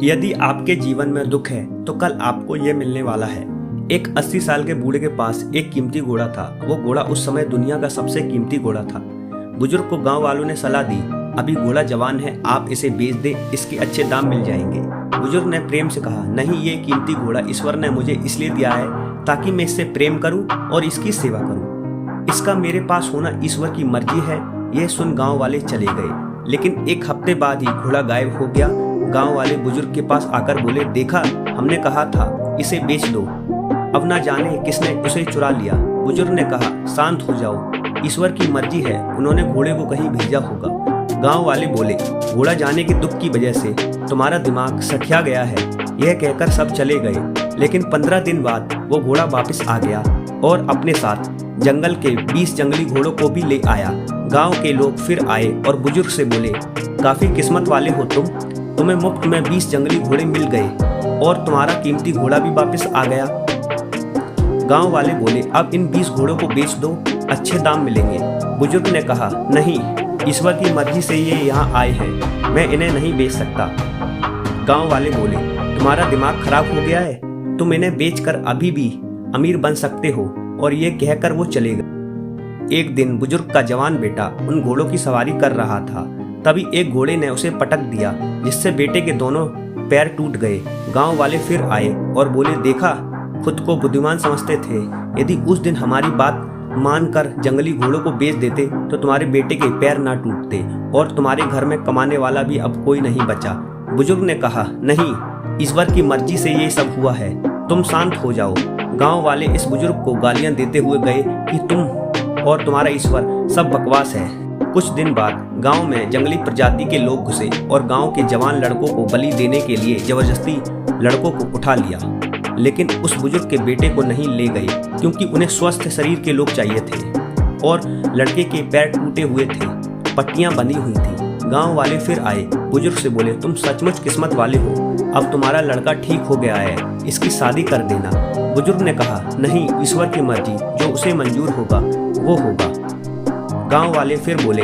यदि आपके जीवन में दुख है तो कल आपको ये मिलने वाला है। एक 80 साल के बूढ़े के पास एक कीमती घोड़ा था। वो घोड़ा उस समय दुनिया का सबसे कीमती घोड़ा था। बुजुर्ग को गांव वालों ने सलाह दी, अभी घोड़ा जवान है, आप इसे बेच दे, इसके अच्छे दाम मिल जाएंगे। बुजुर्ग ने प्रेम से कहा, नहीं, ये कीमती घोड़ा ईश्वर ने मुझे इसलिए दिया है ताकि मैं इससे प्रेम करूं और इसकी सेवा करूं। इसका मेरे पास होना ईश्वर की मर्जी है। यह सुन गांव वाले चले गए, लेकिन एक हफ्ते बाद ही घोड़ा गायब हो गया। गांव वाले बुजुर्ग के पास आकर बोले, देखा, हमने कहा था इसे बेच दो, अब ना जाने किसने उसे चुरा लिया। बुजुर्ग ने कहा, शांत हो जाओ, ईश्वर की मर्जी है, उन्होंने घोड़े को कहीं भेजा होगा। गांव वाले बोले, घोड़ा जाने के दुख की वजह से तुम्हारा दिमाग सठिया गया है। यह कहकर सब चले गए, लेकिन 15 दिन बाद वो घोड़ा वापस आ गया और अपने साथ जंगल के 20 जंगली घोड़ों को भी ले आया। गांव के लोग फिर आए और बुजुर्ग से बोले, काफी किस्मत वाले हो तुम्हें मुफ्त में 20 जंगली घोड़े मिल गए और तुम्हारा कीमती घोड़ा भी वापस आ गया। गांव वाले बोले, अब इन 20 घोड़ों को बेच दो, अच्छे दाम मिलेंगे। बुजुर्ग ने कहा, नहीं, ईश्वर की मर्जी से ये यहाँ आए हैं, मैं इन्हें नहीं बेच सकता। गांव वाले बोले, तुम्हारा दिमाग खराब हो गया है, तुम इन्हें बेचकर अभी भी अमीर बन सकते हो। और ये कहकर वो चले गए। एक दिन बुजुर्ग का जवान बेटा उन घोड़ों की सवारी कर रहा था। तभी एक घोड़े ने उसे पटक दिया, जिससे बेटे के दोनों पैर टूट गए। गांव वाले फिर आए और बोले, देखा, खुद को बुद्धिमान समझते थे, यदि उस दिन हमारी बात मानकर जंगली घोड़ों को बेच देते तो तुम्हारे बेटे के पैर ना टूटते और तुम्हारे घर में कमाने वाला भी अब कोई नहीं बचा। बुजुर्ग ने कहा, नहीं, ईश्वर की मर्जी से ये सब हुआ है, तुम शांत हो जाओ। गांव वाले इस बुजुर्ग को गालियां देते हुए गए कि तुम और तुम्हारा ईश्वर सब बकवास है। कुछ दिन बाद गांव में जंगली प्रजाति के लोग घुसे और गांव के जवान लड़कों को बलि देने के लिए जबरदस्ती लड़कों को उठा लिया, लेकिन उस बुजुर्ग के बेटे को नहीं ले गए क्योंकि उन्हें स्वस्थ शरीर के लोग चाहिए थे और लड़के के पैर टूटे हुए थे, पट्टियां बंधी हुई थी। गांव वाले फिर आए, बुजुर्ग से बोले, तुम सचमुच किस्मत वाले हो, अब तुम्हारा लड़का ठीक हो गया है, इसकी शादी कर देना। बुजुर्ग ने कहा, नहीं, ईश्वर की मर्जी, जो उसे मंजूर होगा वो होगा। गांव वाले फिर बोले,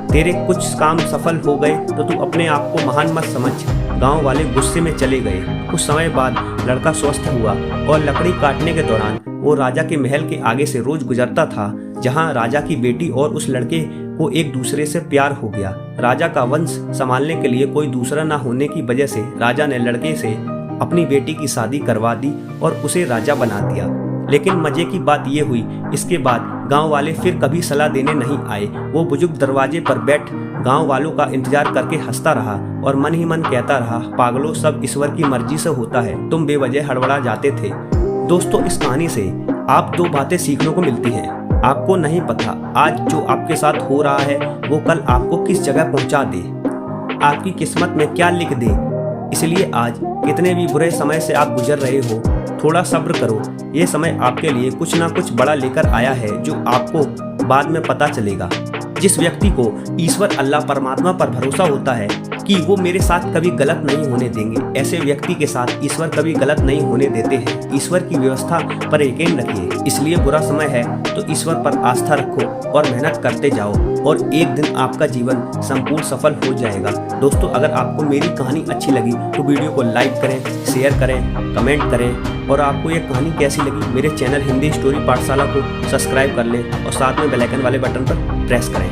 तेरे कुछ काम सफल हो गए तो तू अपने आप को महान मत समझ। गांव वाले गुस्से में चले गए। कुछ समय बाद लड़का स्वस्थ हुआ और लकड़ी काटने के दौरान वो राजा के महल के आगे से रोज गुजरता था, जहां राजा की बेटी और उस लड़के को एक दूसरे से प्यार हो गया। राजा का वंश संभालने के लिए कोई दूसरा न होने की वजह से राजा ने लड़के से अपनी बेटी की शादी करवा दी और उसे राजा बना दिया। लेकिन मजे की बात यह हुई, इसके बाद गांव वाले फिर कभी सलाह देने नहीं आए। वो बुजुर्ग दरवाजे पर बैठ गांव वालों का इंतजार करके हंसता रहा और मन ही मन कहता रहा, पागलों, सब ईश्वर की मर्जी से होता है, तुम बेवजह हड़बड़ा जाते थे। दोस्तों, इस कहानी से आप 2 बातें सीखने को मिलती हैं। आपको नहीं पता आज जो आपके साथ हो रहा है वो कल आपको किस जगह पहुंचा दे, आपकी किस्मत में क्या लिख दे। इसलिए आज कितने भी बुरे समय से आप गुजर रहे हो, थोड़ा सब्र करो, ये समय आपके लिए कुछ ना कुछ बड़ा लेकर आया है जो आपको बाद में पता चलेगा। जिस व्यक्ति को ईश्वर अल्लाह परमात्मा पर भरोसा होता है कि वो मेरे साथ कभी गलत नहीं होने देंगे, ऐसे व्यक्ति के साथ ईश्वर कभी गलत नहीं होने देते हैं। ईश्वर की व्यवस्था पर यकीन रखिए। इसलिए बुरा समय है तो ईश्वर पर आस्था रखो और मेहनत करते जाओ और एक दिन आपका जीवन संपूर्ण सफल हो जाएगा। दोस्तों, अगर आपको मेरी कहानी अच्छी लगी तो वीडियो को लाइक करें, शेयर करें, कमेंट करें और आपको ये कहानी कैसी लगी मेरे चैनल हिंदी स्टोरी पाठशाला को सब्सक्राइब कर लें और साथ में बेल आइकन वाले बटन पर प्रेस करें।